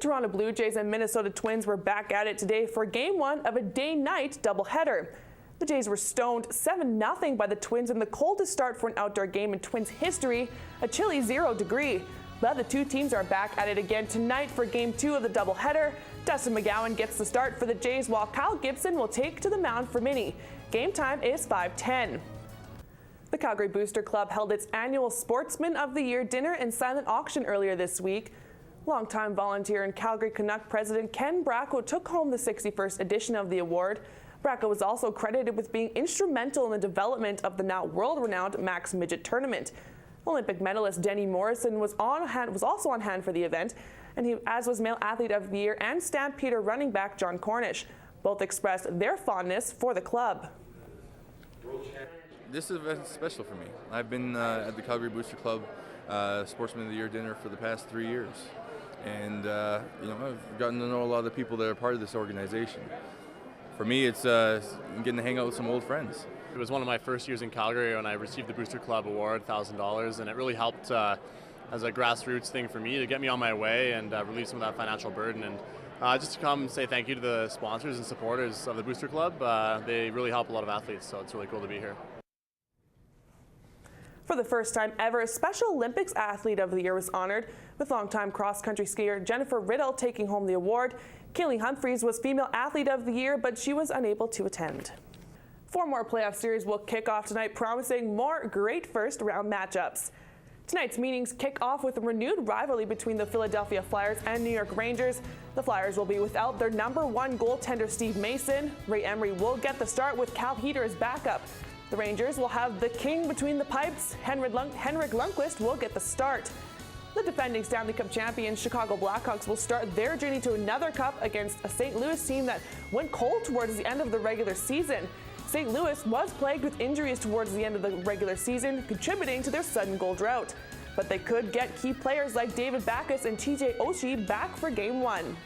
Toronto Blue Jays and Minnesota Twins were back at it today for Game 1 of a day-night doubleheader. The Jays were stoned 7-0 by the Twins in the coldest start for an outdoor game in Twins history, a chilly 0 degree. But the two teams are back at it again tonight for Game 2 of the doubleheader. Dustin McGowan gets the start for the Jays while Kyle Gibson will take to the mound for Minnie. Game time is 5:10. The Calgary Booster Club held its annual Sportsman of the Year dinner and silent auction earlier this week. Longtime volunteer and Calgary Canuck president Ken Bracco took home the 61st edition of the award. Bracco was also credited with being instrumental in the development of the now world-renowned Max Midget tournament. Olympic medalist Denny Morrison was also on hand for the event, and as was Male Athlete of the Year and Stampeder running back John Cornish. Both expressed their fondness for the club. This event is special for me. I've been at the Calgary Booster Club Sportsman of the Year dinner for the past 3 years. And I've gotten to know a lot of the people that are part of this organization. For me, it's getting to hang out with some old friends. It was one of my first years in Calgary when I received the Booster Club Award, $1,000, and it really helped as a grassroots thing for me to get me on my way and relieve some of that financial burden. And just to come and say thank you to the sponsors and supporters of the Booster Club. They really help a lot of athletes, so it's really cool to be here. For the first time ever, a Special Olympics Athlete of the Year was honored, with longtime cross-country skier Jennifer Riddle taking home the award. Kaylee Humphreys was Female Athlete of the Year, but she was unable to attend. 4 more playoff series will kick off tonight, promising more great first-round matchups. Tonight's meetings kick off with a renewed rivalry between the Philadelphia Flyers and New York Rangers. The Flyers will be without their #1 goaltender Steve Mason. Ray Emery will get the start with Cal Heater as backup. The Rangers will have the king between the pipes. Henrik Lundqvist will get the start. The defending Stanley Cup champions Chicago Blackhawks will start their journey to another cup against a St. Louis team that went cold towards the end of the regular season. St. Louis was plagued with injuries towards the end of the regular season, contributing to their sudden goal drought. But they could get key players like David Backes and TJ Oshie back for Game 1.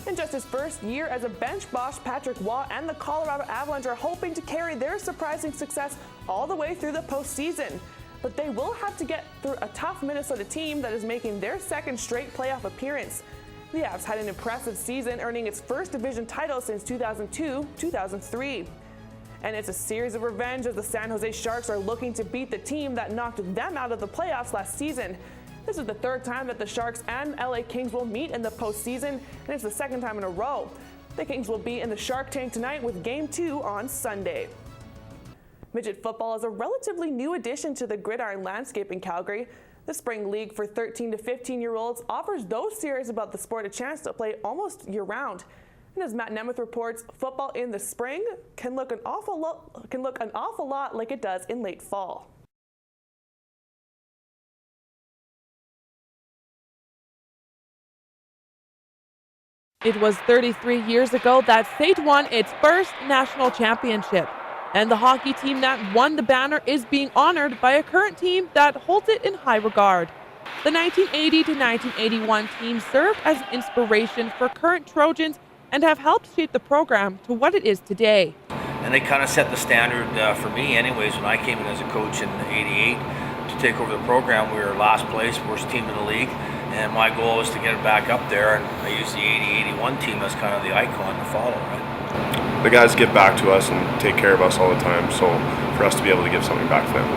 In just his first year as a bench boss, Patrick Waugh and the Colorado Avalanche are hoping to carry their surprising success all the way through the postseason. But they will have to get through a tough Minnesota team that is making their second straight playoff appearance. The Avs had an impressive season, earning its first division title since 2002-2003. And it's a series of revenge as the San Jose Sharks are looking to beat the team that knocked them out of the playoffs last season. This is the third time that the Sharks and LA Kings will meet in the postseason, and it's the second time in a row. The Kings will be in the Shark Tank tonight with Game 2 on Sunday. Midget football is a relatively new addition to the gridiron landscape in Calgary. The Spring League for 13 to 15-year-olds offers those serious about the sport a chance to play almost year-round. And as Matt Nemeth reports, football in the spring can look an awful lot like it does in late fall. It was 33 years ago that State won its first national championship, and the hockey team that won the banner is being honored by a current team that holds it in high regard. The 1980 to 1981 team served as inspiration for current Trojans and have helped shape the program to what it is today. And they kind of set the standard for me anyways when I came in as a coach in '88 to take over the program. We were last place, worst team in the league. And my goal was to get it back up there, and I used the '80-'81 team as kind of the icon to follow, right? The guys give back to us and take care of us all the time, so for us to be able to give something back to them,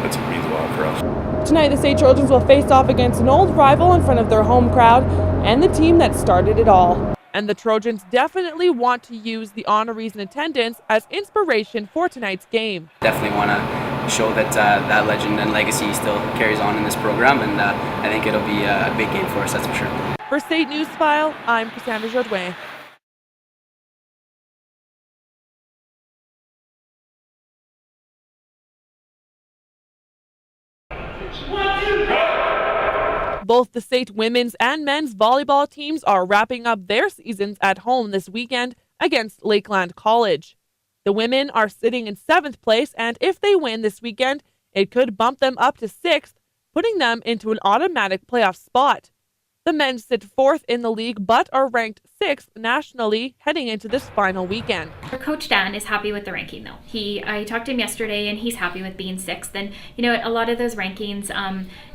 it means a lot for us. Tonight, the State Trojans will face off against an old rival in front of their home crowd and the team that started it all. And the Trojans definitely want to use the honorees in attendance as inspiration for tonight's game. Definitely want to show that that legend and legacy still carries on in this program, and I think it'll be a big game for us, that's for sure. For State News File, I'm Cassandra Jodoin. Both the State women's and men's volleyball teams are wrapping up their seasons at home this weekend against Lakeland College. The women are sitting in 7th place, and if they win this weekend, it could bump them up to 6th, putting them into an automatic playoff spot. The men sit 4th in the league but are ranked 6th nationally heading into this final weekend. Coach Dan is happy with the ranking though. I talked to him yesterday and he's happy with being 6th. And you know, a lot of those rankings,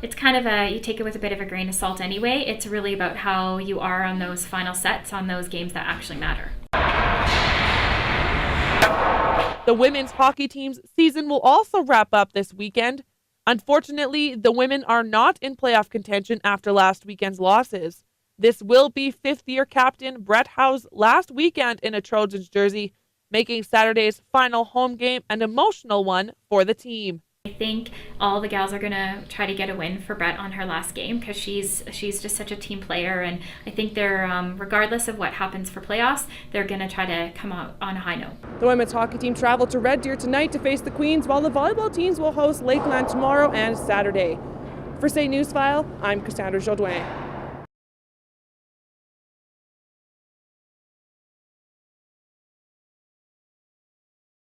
it's kind of you take it with a bit of a grain of salt anyway. It's really about how you are on those final sets, on those games that actually matter. The women's hockey team's season will also wrap up this weekend. Unfortunately, the women are not in playoff contention after last weekend's losses. This will be 5th-year captain Brett Howe's last weekend in a Trojans jersey, making Saturday's final home game an emotional one for the team. I think all the gals are going to try to get a win for Brett on her last game because she's just such a team player, and I think they're, regardless of what happens for playoffs, they're going to try to come out on a high note. The women's hockey team travel to Red Deer tonight to face the Queens, while the volleyball teams will host Lakeland tomorrow and Saturday. For State Newsfile, I'm Cassandra Jodoin.